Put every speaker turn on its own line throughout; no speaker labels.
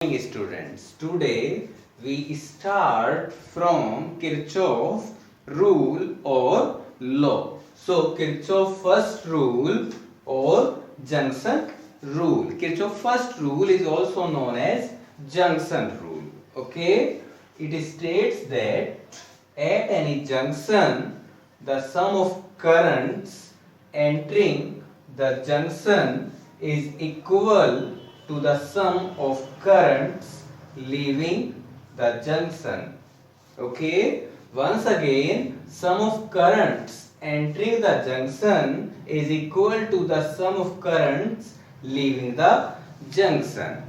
Students, today we start from Kirchhoff rule or law. So Kirchhoff first rule or junction rule. Kirchhoff first rule is also known as junction rule. Okay, it states that at any junction the sum of currents entering the junction is equal to the sum of currents leaving the junction. Okay, once again, sum of currents entering the junction is equal to the sum of currents leaving the junction.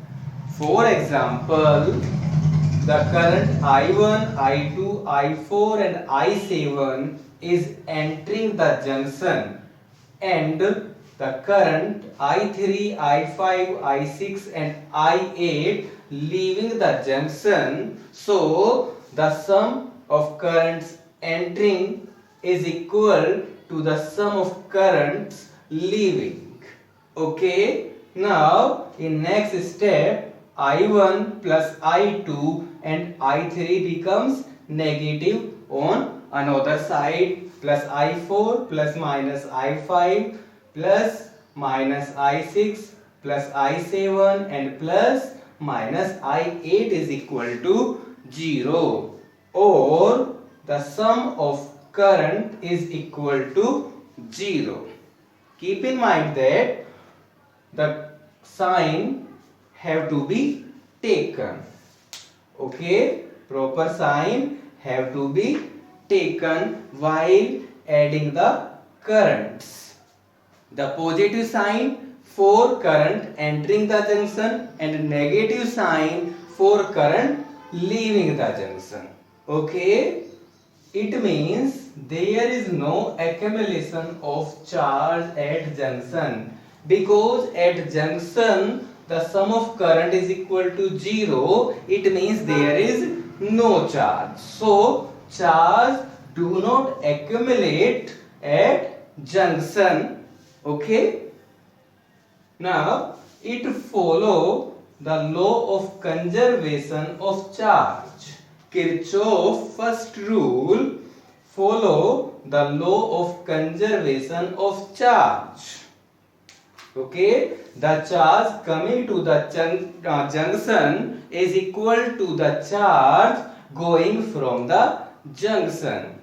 For example, the current I1, I2, I4 and I7 is entering the junction, and the current I3, I5, I6 and I8 leaving the junction. So the sum of currents entering is equal to the sum of currents leaving. Okay, now in next step I1 plus I2 and I3 becomes negative on another side, plus I4 plus minus I5 plus minus I6 plus I7 and plus minus I8 is equal to 0, or the sum of current is equal to 0. Keep in mind that the sign have to be taken. Okay, proper sign have to be taken while adding the currents. The positive sign for current entering the junction and negative sign for current leaving the junction. Okay, it means there is no accumulation of charge at junction, because at junction the sum of current is equal to 0. It means there is no charge. So charge do not accumulate at junction. Okay, now it follow the law of conservation of charge. Kirchhoff first rule follow the law of conservation of charge. Okay, the charge coming to the junction is equal to the charge going from the junction.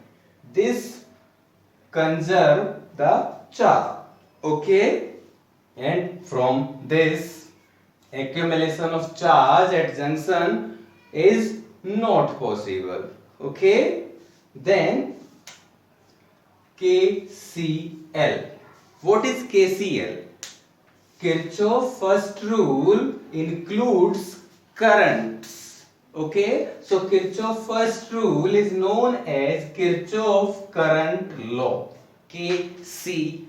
This conserve the charge. Okay, and from this accumulation of charge at junction is not possible. Okay, then KCL. What is KCL? Kirchhoff first rule includes currents. Okay, so Kirchhoff first rule is known as Kirchhoff current law, KCL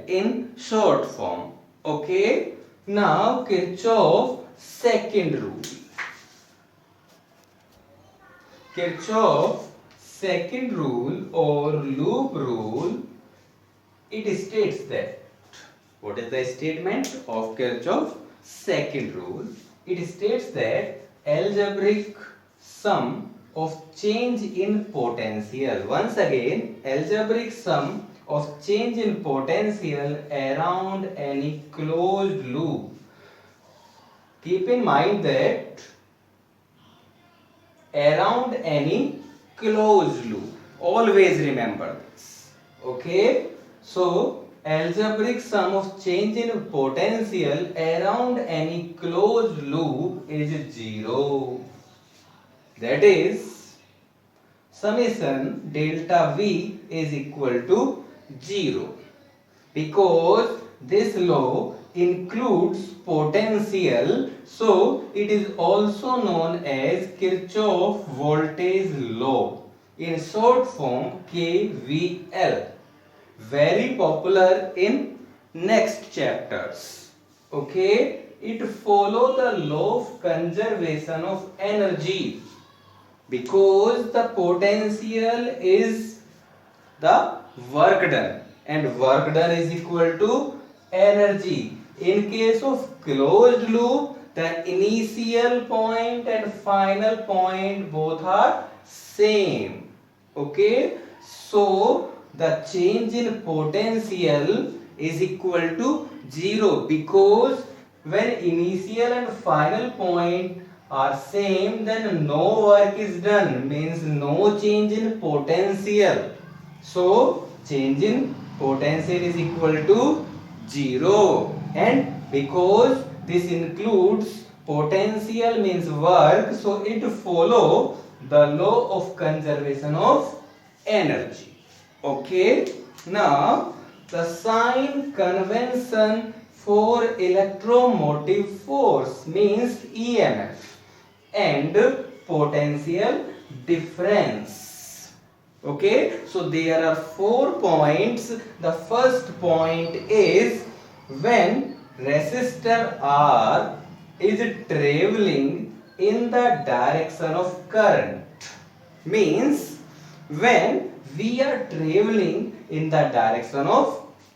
in short form. Okay, now Kirchhoff second rule. Kirchhoff second rule or loop rule, it states that, what is the statement of Kirchhoff second rule? It states that algebraic sum of change in potential. Once again, algebraic sum of change in potential around any closed loop. Keep in mind that around any closed loop. Always remember this. Okay, so algebraic sum of change in potential around any closed loop is 0. That is, summation delta V is equal to 0, because this law includes potential, so it is also known as Kirchhoff voltage law, in short form KVL. Very popular in next chapters. Okay, it follow the law of conservation of energy, because the potential is the work done and work done is equal to energy. In case of closed loop, the initial point and final point both are same. Okay, so the change in potential is equal to 0 because when initial and final point are same, then no work is done, means no change in potential. So change in potential is equal to 0, and because this includes potential means work, so it follow the law of conservation of energy. Okay, now the sign convention for electromotive force means EMF and potential difference. Okay, so there are 4 points. The first point is when resistor R is traveling in the direction of current, means when we are traveling in the direction of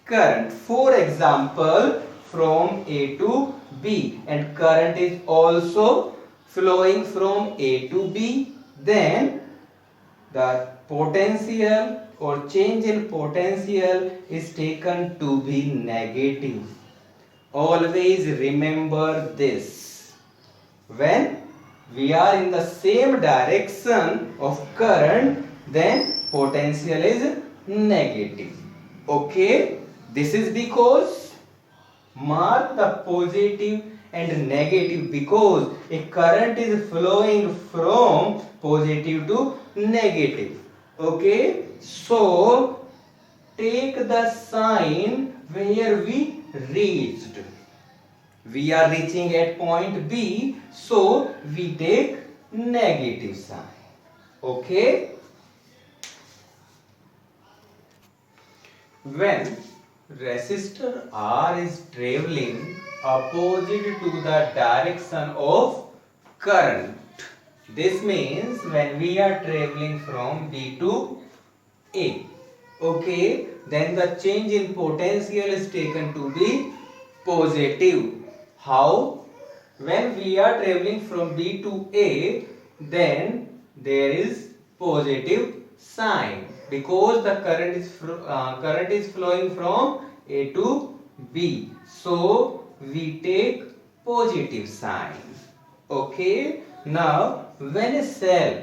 current, for example from A to B, and current is also flowing from A to B, then the potential or change in potential is taken to be negative. Always remember this. When we are in the same direction of current, then potential is negative. Okay, this is because mark the positive and negative, because a current is flowing from positive to negative. Okay, so take the sign where we reached. We are reaching at point B, so we take negative sign. Okay, when resistor R is traveling opposite to the direction of current, this means when we are traveling from B to A, okay, then the change in potential is taken to be positive. How? When we are traveling from B to A, then there is positive sign because the current is flowing from A to B, so we take positive sign. Okay, now when a cell,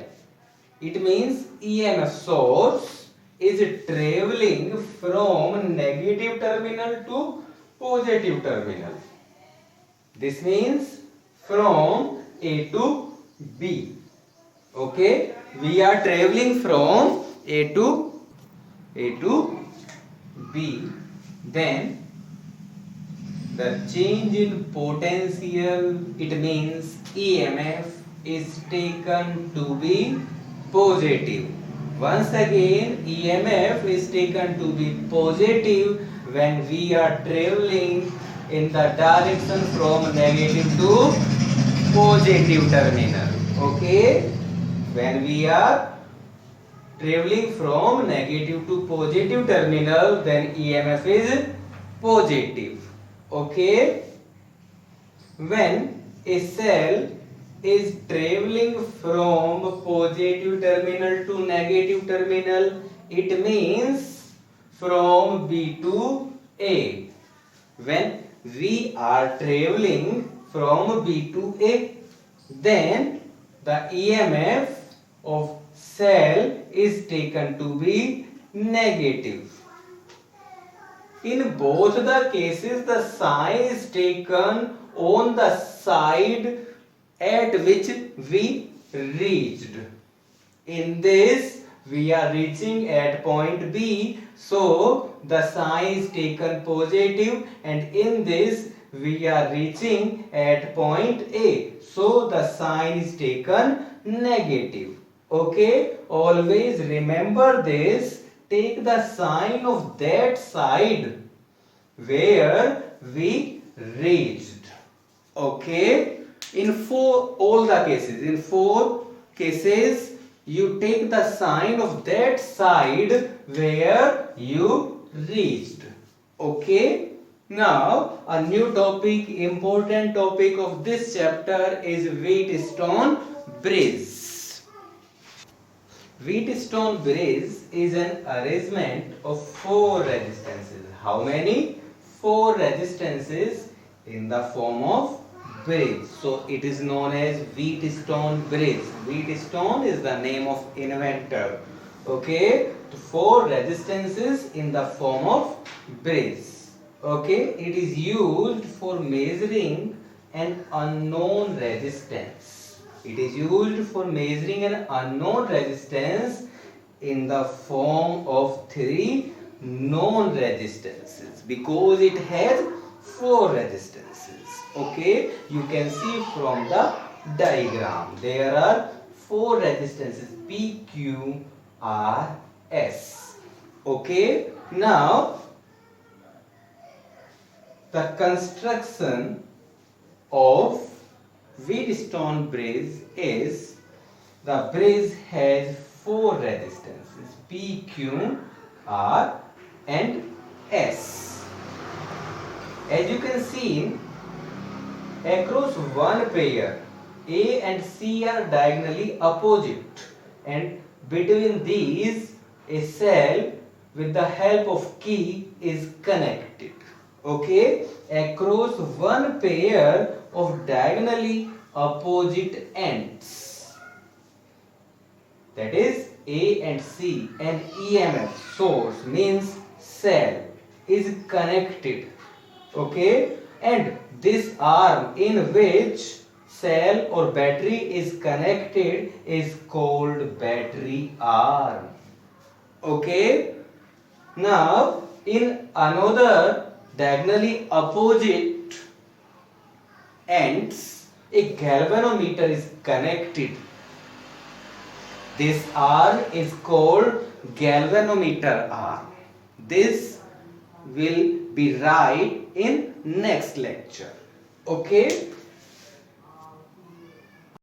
it means EMF source, is traveling from negative terminal to positive terminal, this means from A to B. Okay, we are traveling from A to B, then the change in potential, it means EMF, is taken to be positive. Once again, EMF is taken to be positive when we are traveling in the direction from negative to positive terminal. Okay, when we are traveling from negative to positive terminal, then EMF is positive. Okay, when a cell is traveling from positive terminal to negative terminal, it means from B to A. When we are traveling from B to A, then the EMF of cell is taken to be negative. In both the cases, the sign is taken on the side at which we reached. In this, we are reaching at point B, so the sign is taken positive, and in this we are reaching at point A, so the sign is taken negative. Okay, always remember this. Take the sign of that side where we reached. Okay, in all the cases, in 4 cases, you take the sign of that side where you reached. Okay, Now, a new topic, important topic of this chapter is Wheatstone bridge. Wheatstone bridge is an arrangement of four resistances. How many? Four resistances in the form of bridge. So it is known as Wheatstone bridge. Wheatstone is the name of inventor. Okay, four resistances in the form of bridge. Okay, it is used for measuring an unknown resistance. It is used for measuring an unknown resistance in the form of three known resistances because it has four resistances. Okay, you can see from the diagram there are four resistances P, Q, R, S. Okay, now the construction of Wheatstone bridge is the bridge has four resistances P, Q, R and S. As you can see, across one pair A and C are diagonally opposite, and between these a cell with the help of key is connected. Okay, across one pair of diagonally opposite ends, that is A and C, an EMF source means cell is connected. Okay, and this arm in which cell or battery is connected is called battery arm. Okay, now in another diagonally opposite ends a galvanometer is connected. This arm is called galvanometer arm. This will be right in next lecture. Okay,